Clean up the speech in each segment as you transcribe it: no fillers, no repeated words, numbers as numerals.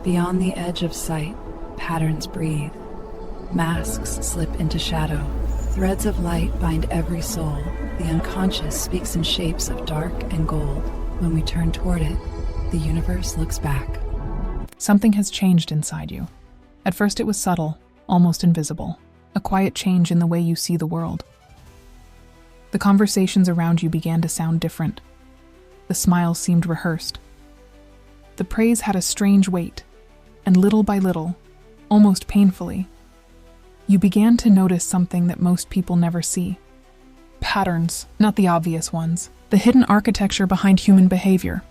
Beyond the edge of sight, patterns breathe. Masks slip into shadow. Threads of light bind every soul. The unconscious speaks in shapes of dark and gold. When we turn toward it, the universe looks back. Something has changed inside you. At first it was subtle, almost invisible. A quiet change in the way you see the world. The conversations around you began to sound different. The smiles seemed rehearsed. The praise had a strange weight, and little by little, almost painfully, you began to notice something that most people never see. Patterns, not the obvious ones, the hidden architecture behind human behavior.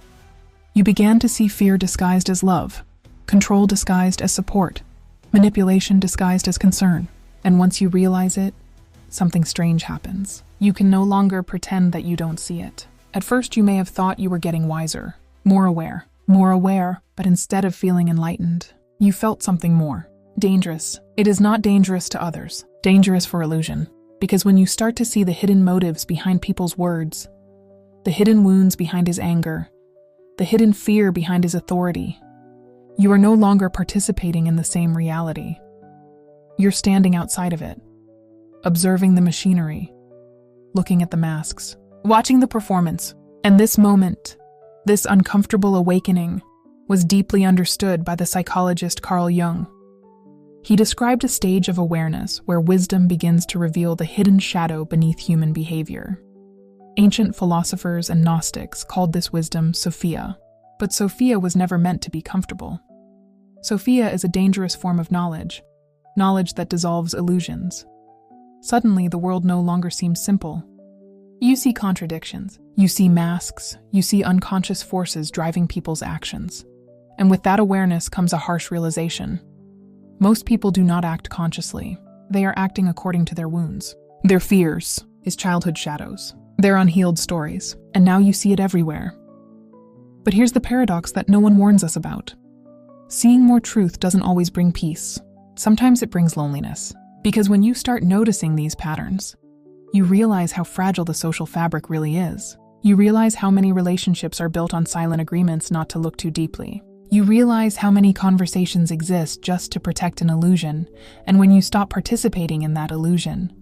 You began to see fear disguised as love, control disguised as support, manipulation disguised as concern. And once you realize it, something strange happens. You can no longer pretend that you don't see it. At first you may have thought you were getting wiser, more aware, but instead of feeling enlightened, you felt something more. Dangerous. It is not dangerous to others, dangerous for illusion. Because when you start to see the hidden motives behind people's words, the hidden wounds behind his anger, the hidden fear behind his authority, you are no longer participating in the same reality. You're standing outside of it, observing the machinery, looking at the masks, watching the performance. And this moment, this uncomfortable awakening, was deeply understood by the psychologist Carl Jung. He described a stage of awareness where wisdom begins to reveal the hidden shadow beneath human behavior. Ancient philosophers and Gnostics called this wisdom Sophia, but Sophia was never meant to be comfortable. Sophia is a dangerous form of knowledge that dissolves illusions. Suddenly, the world no longer seems simple. You see contradictions, you see masks, you see unconscious forces driving people's actions. And with that awareness comes a harsh realization. Most people do not act consciously. They are acting according to their wounds. Their fears, his childhood shadows, their unhealed stories, and now you see it everywhere. But here's the paradox that no one warns us about. Seeing more truth doesn't always bring peace. Sometimes it brings loneliness. Because when you start noticing these patterns, you realize how fragile the social fabric really is. You realize how many relationships are built on silent agreements not to look too deeply. You realize how many conversations exist just to protect an illusion, and when you stop participating in that illusion,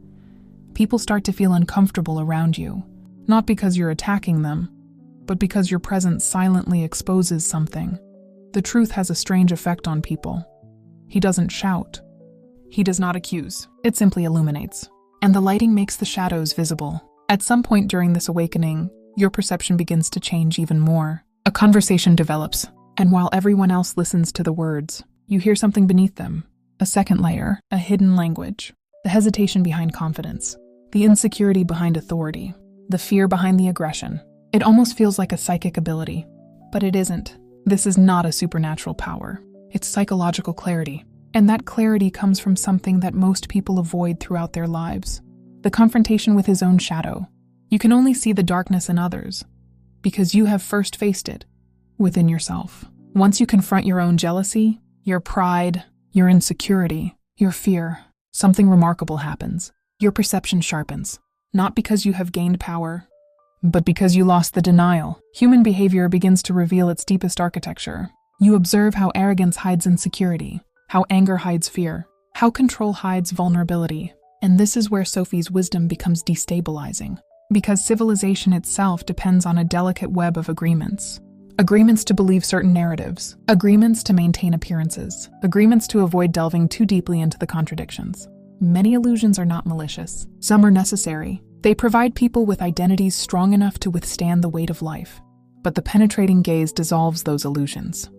people start to feel uncomfortable around you, not because you're attacking them, but because your presence silently exposes something. The truth has a strange effect on people. He doesn't shout. He does not accuse. It simply illuminates. And the lighting makes the shadows visible. At some point during this awakening, your perception begins to change even more. A conversation develops. And while everyone else listens to the words, you hear something beneath them. A second layer, a hidden language. The hesitation behind confidence. The insecurity behind authority. The fear behind the aggression. It almost feels like a psychic ability. But it isn't. This is not a supernatural power. It's psychological clarity. And that clarity comes from something that most people avoid throughout their lives. The confrontation with his own shadow. You can only see the darkness in others because you have first faced it within yourself. Once you confront your own jealousy, your pride, your insecurity, your fear, something remarkable happens. Your perception sharpens, not because you have gained power, but because you lost the denial. Human behavior begins to reveal its deepest architecture. You observe how arrogance hides insecurity, how anger hides fear, how control hides vulnerability. And this is where Sophie's wisdom becomes destabilizing, because civilization itself depends on a delicate web of agreements. Agreements to believe certain narratives, agreements to maintain appearances, agreements to avoid delving too deeply into the contradictions. Many illusions are not malicious. Some are necessary. They provide people with identities strong enough to withstand the weight of life. But the penetrating gaze dissolves those illusions.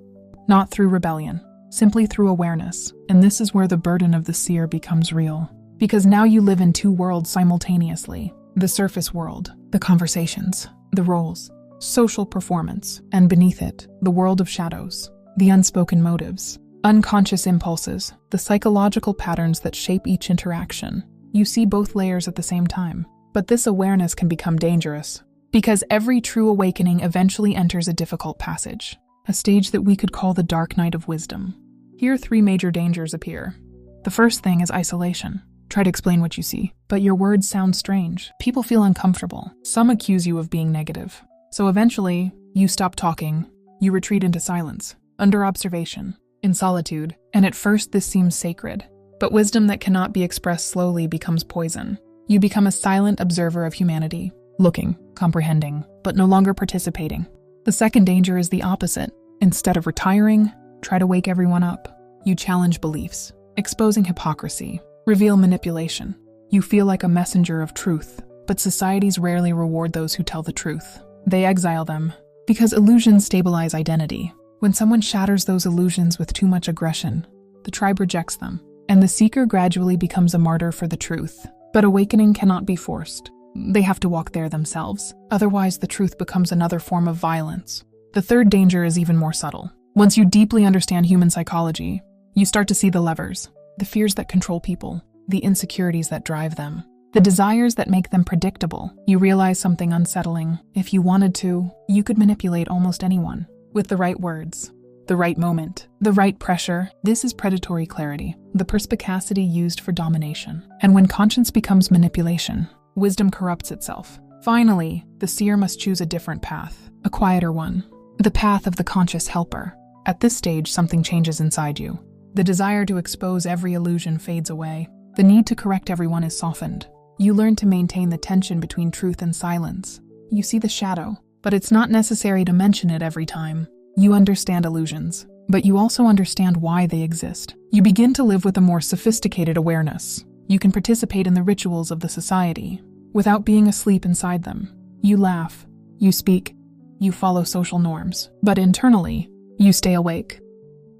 Not through rebellion, simply through awareness. And this is where the burden of the seer becomes real. Because now you live in two worlds simultaneously. The surface world, the conversations, the roles, social performance, and beneath it, the world of shadows, the unspoken motives, unconscious impulses, the psychological patterns that shape each interaction. You see both layers at the same time. But this awareness can become dangerous, because every true awakening eventually enters a difficult passage, a stage that we could call the dark night of wisdom. Here, three major dangers appear. The first thing is isolation. Try to explain what you see, but your words sound strange. People feel uncomfortable. Some accuse you of being negative. So eventually, you stop talking. You retreat into silence, under observation. in solitude, and at first this seems sacred. But wisdom that cannot be expressed slowly becomes poison. You become a silent observer of humanity, looking, comprehending, but no longer participating. The second danger is the opposite. Instead of retiring, try to wake everyone up. You challenge beliefs, exposing hypocrisy, reveal manipulation. You feel like a messenger of truth, but societies rarely reward those who tell the truth. They exile them, because illusions stabilize identity. When someone shatters those illusions with too much aggression, the tribe rejects them, and the seeker gradually becomes a martyr for the truth. But awakening cannot be forced. They have to walk there themselves. Otherwise, the truth becomes another form of violence. The third danger is even more subtle. Once you deeply understand human psychology, you start to see the levers, the fears that control people, the insecurities that drive them, the desires that make them predictable. You realize something unsettling. If you wanted to, you could manipulate almost anyone with the right words, the right moment, the right pressure. This is predatory clarity, the perspicacity used for domination. And when conscience becomes manipulation, wisdom corrupts itself. Finally, the seer must choose a different path, a quieter one, the path of the conscious helper. At this stage, something changes inside you. The desire to expose every illusion fades away. The need to correct everyone is softened. You learn to maintain the tension between truth and silence. You see the shadow, but it's not necessary to mention it every time. You understand illusions, but you also understand why they exist. You begin to live with a more sophisticated awareness. You can participate in the rituals of the society without being asleep inside them. You laugh, you speak, you follow social norms, but internally, you stay awake.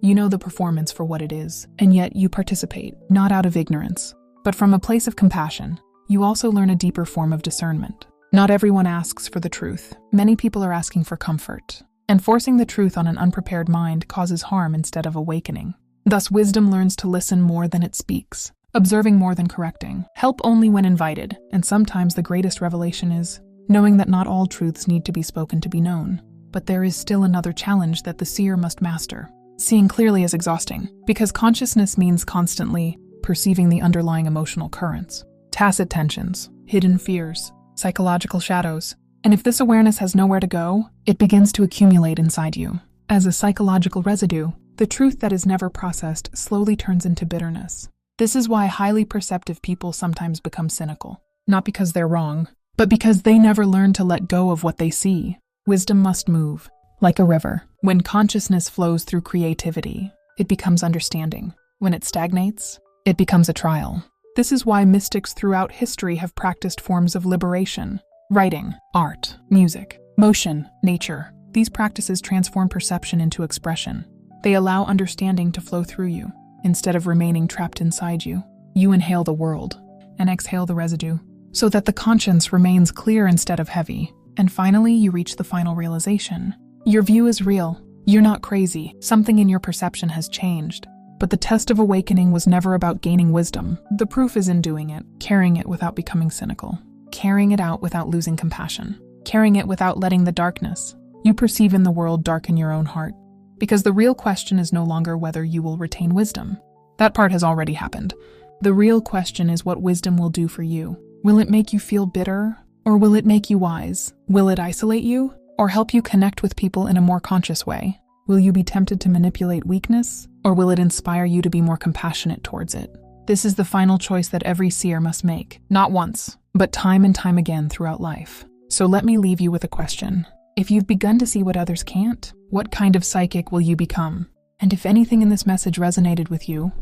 You know the performance for what it is, and yet you participate, not out of ignorance, but from a place of compassion. You also learn a deeper form of discernment. Not everyone asks for the truth. Many people are asking for comfort, and forcing the truth on an unprepared mind causes harm instead of awakening. Thus, wisdom learns to listen more than it speaks, observing more than correcting, help only when invited, and sometimes the greatest revelation is knowing that not all truths need to be spoken to be known. But there is still another challenge that the seer must master. Seeing clearly is exhausting, because consciousness means constantly perceiving the underlying emotional currents, tacit tensions, hidden fears, psychological shadows. And if this awareness has nowhere to go, it begins to accumulate inside you. As a psychological residue, the truth that is never processed slowly turns into bitterness. This is why highly perceptive people sometimes become cynical. Not because they're wrong, but because they never learn to let go of what they see. Wisdom must move, like a river. When consciousness flows through creativity, it becomes understanding. When it stagnates, it becomes a trial. This is why mystics throughout history have practiced forms of liberation. Writing, art, music, motion, nature. These practices transform perception into expression. They allow understanding to flow through you. Instead of remaining trapped inside you, you inhale the world and exhale the residue, so that the conscience remains clear instead of heavy. And finally, you reach the final realization. Your view is real. You're not crazy. Something in your perception has changed. But the test of awakening was never about gaining wisdom. The proof is in doing it, carrying it without becoming cynical, carrying it out without losing compassion, carrying it without letting the darkness you perceive in the world darken your own heart. Because the real question is no longer whether you will retain wisdom. That part has already happened. The real question is what wisdom will do for you. Will it make you feel bitter, or will it make you wise? Will it isolate you, or help you connect with people in a more conscious way? Will you be tempted to manipulate weakness, or will it inspire you to be more compassionate towards it? This is the final choice that every seer must make, not once, but time and time again throughout life. So let me leave you with a question. If you've begun to see what others can't, what kind of psychic will you become? And if anything in this message resonated with you,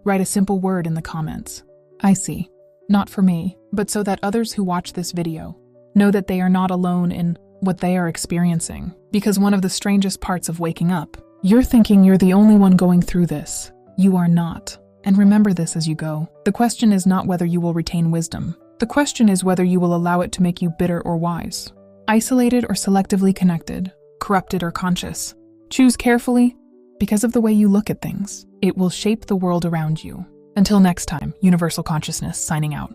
write a simple word in the comments. I see. Not for me, but so that others who watch this video know that they are not alone in what they are experiencing. Because one of the strangest parts of waking up, you're thinking you're the only one going through this. You are not. And remember this as you go. The question is not whether you will retain wisdom. The question is whether you will allow it to make you bitter or wise, isolated or selectively connected, corrupted or conscious. Choose carefully, because of the way you look at things. It will shape the world around you. Until next time, Universal Consciousness signing out.